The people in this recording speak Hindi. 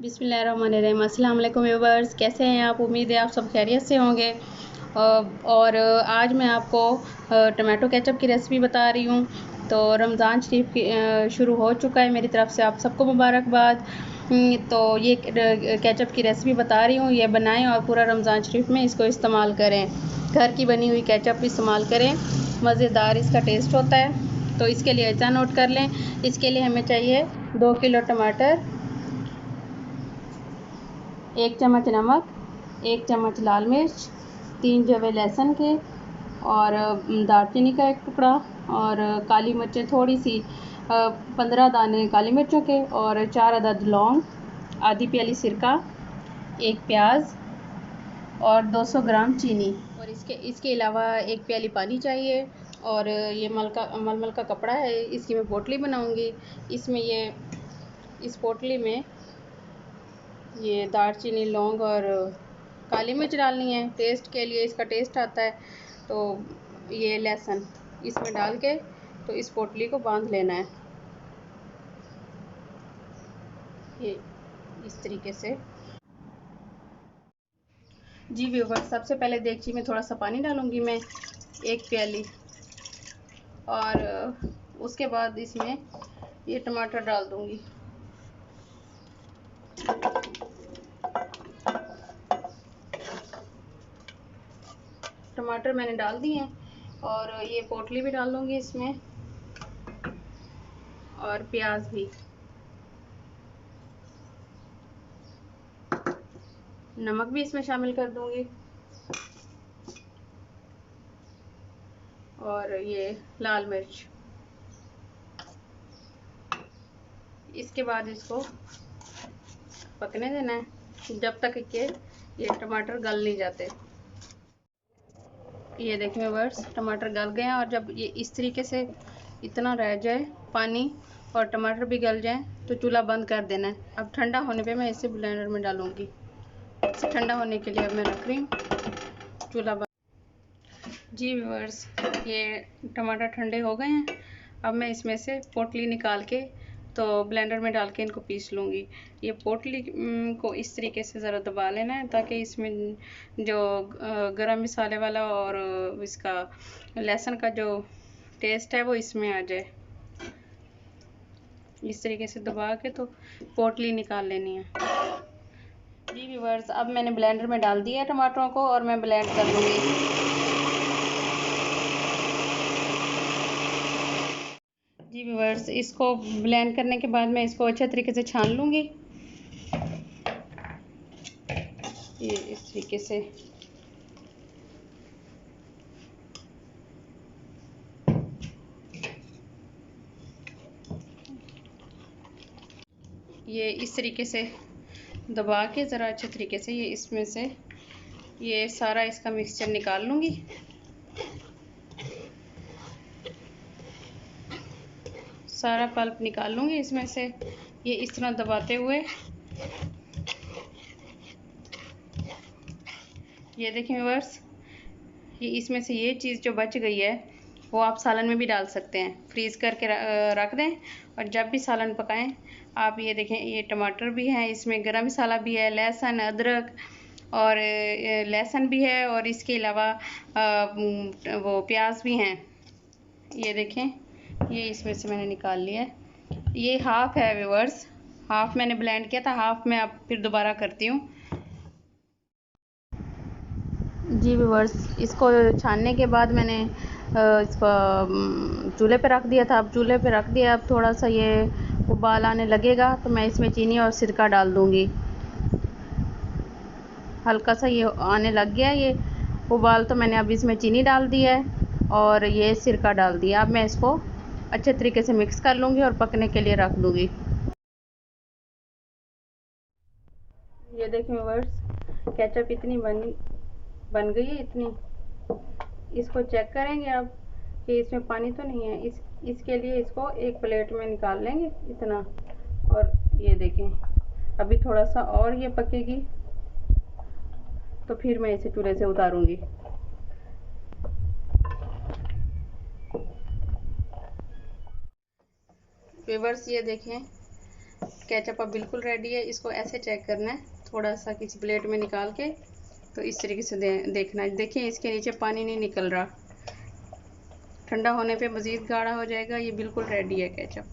बिस्मिल्लाहिर्रहमानिर्रहीम। अस्सलाम वालेकुम व्यूअर्स, कैसे हैं आप? उम्मीद है आप सब खैरियत से होंगे। और आज मैं आपको टमाटो केचप की रेसिपी बता रही हूँ। तो रमज़ान शरीफ की शुरू हो चुका है, मेरी तरफ़ से आप सबको मुबारकबाद। तो ये केचप की रेसिपी बता रही हूँ, ये बनाएं और पूरा रमज़ान शरीफ में इसको इस्तेमाल करें। घर की बनी हुई केचप इस्तेमाल करें, मज़ेदार इसका टेस्ट होता है। तो इसके लिए अज्जा नोट कर लें। इसके लिए हमें चाहिए 2 किलो टमाटर, 1 चम्मच नमक, 1 चम्मच लाल मिर्च, 3 जवे लहसुन के और दालचीनी का 1 टुकड़ा और काली मिर्चें थोड़ी सी, 15 दाने काली मिर्चों के और 4 अदद लौंग, आधी प्याली सिरका, 1 प्याज और 200 ग्राम चीनी। और इसके अलावा 1 प्याली पानी चाहिए। और ये मलमल का कपड़ा है, इसकी मैं पोटली बनाऊंगी। इसमें इस पोटली में ये दालचीनी, लौंग और काली मिर्च डालनी है टेस्ट के लिए, इसका टेस्ट आता है। तो ये लहसुन इसमें डाल के तो इस पोटली को बांध लेना है, ये इस तरीके से। जी व्यूअर्स, सबसे पहले देगची में थोड़ा सा पानी डालूंगी मैं, 1 प्याली। और उसके बाद इसमें ये टमाटर डाल दूंगी। टमाटर मैंने डाल दिए हैं और ये पोटली भी डाल दूंगी इसमें और प्याज भी। नमक भी इसमें शामिल कर दूंगी और ये लाल मिर्च। इसके बाद इसको पकने देना है जब तक कि ये टमाटर गल नहीं जाते। ये देखें व्यूअर्स, टमाटर गल गए हैं और जब ये इस तरीके से इतना रह जाए पानी और टमाटर भी गल जाए तो चूल्हा बंद कर देना है। अब ठंडा होने पे मैं इसे ब्लेंडर में डालूंगी। इसे ठंडा होने के लिए अब मैं रख रही हूँ, चूल्हा बंद। जी व्यूअर्स, ये टमाटर ठंडे हो गए हैं। अब मैं इसमें से पोटली निकाल के तो ब्लेंडर में डाल के इनको पीस लूँगी। ये पोटली को इस तरीके से ज़रा दबा लेना है ताकि इसमें जो गरम मसाले वाला और इसका लहसुन का जो टेस्ट है वो इसमें आ जाए। इस तरीके से दबा के तो पोटली निकाल लेनी है। जी व्यूअर्स, अब मैंने ब्लेंडर में डाल दिया है टमाटरों को और मैं ब्लेंड कर लूँगी। जी व्यूअर्स, इसको ब्लेंड करने के बाद मैं इसको अच्छे तरीके से छान लूँगी। ये इस तरीके से। ये इस तरीके से दबा के ज़रा अच्छे तरीके से ये इसमें से ये सारा इसका मिक्सचर निकाल लूँगी। सारा पल्प निकाल लूँगी इसमें से, ये इस तरह दबाते हुए। ये देखें व्यूअर्स, ये इसमें से ये चीज़ जो बच गई है वो आप सालन में भी डाल सकते हैं, फ्रीज़ करके रख दें और जब भी सालन पकाएं आप। ये देखें, ये टमाटर भी हैं, इसमें गरम मसाला भी है, लहसुन, अदरक और लहसुन भी है और इसके अलावा वो प्याज भी हैं। ये देखें, ये इसमें से मैंने निकाल लिया है। ये हाफ़ है व्यूअर्स, हाफ़ मैंने ब्लेंड किया था, हाफ़ मैं अब फिर दोबारा करती हूँ। जी व्यूअर्स, इसको छानने के बाद मैंने इसको चूल्हे पे रख दिया था। अब चूल्हे पे रख दिया, अब थोड़ा सा ये उबाल आने लगेगा तो मैं इसमें चीनी और सिरका डाल दूँगी। हल्का सा ये आने लग गया ये उबाल, तो मैंने अब इसमें चीनी डाल दिया है और ये सिरका डाल दिया। अब मैं इसको अच्छे तरीके से मिक्स कर लूँगी और पकने के लिए रख दूँगी। ये देखें व्यूअर्स, केचप इतनी बन गई है, इतनी। इसको चेक करेंगे अब कि इसमें पानी तो नहीं है। इसके लिए इसको एक प्लेट में निकाल लेंगे इतना। और ये देखें, अभी थोड़ा सा और ये पकेगी तो फिर मैं इसे चूल्हे से उतारूंगी। व्यूअर्स, ये देखें, केचप अब बिल्कुल रेडी है। इसको ऐसे चेक करना है, थोड़ा सा किसी प्लेट में निकाल के, तो इस तरीके से देखना है। देखिए इसके नीचे पानी नहीं निकल रहा। ठंडा होने पे मज़ीद गाढ़ा हो जाएगा। ये बिल्कुल रेडी है केचप।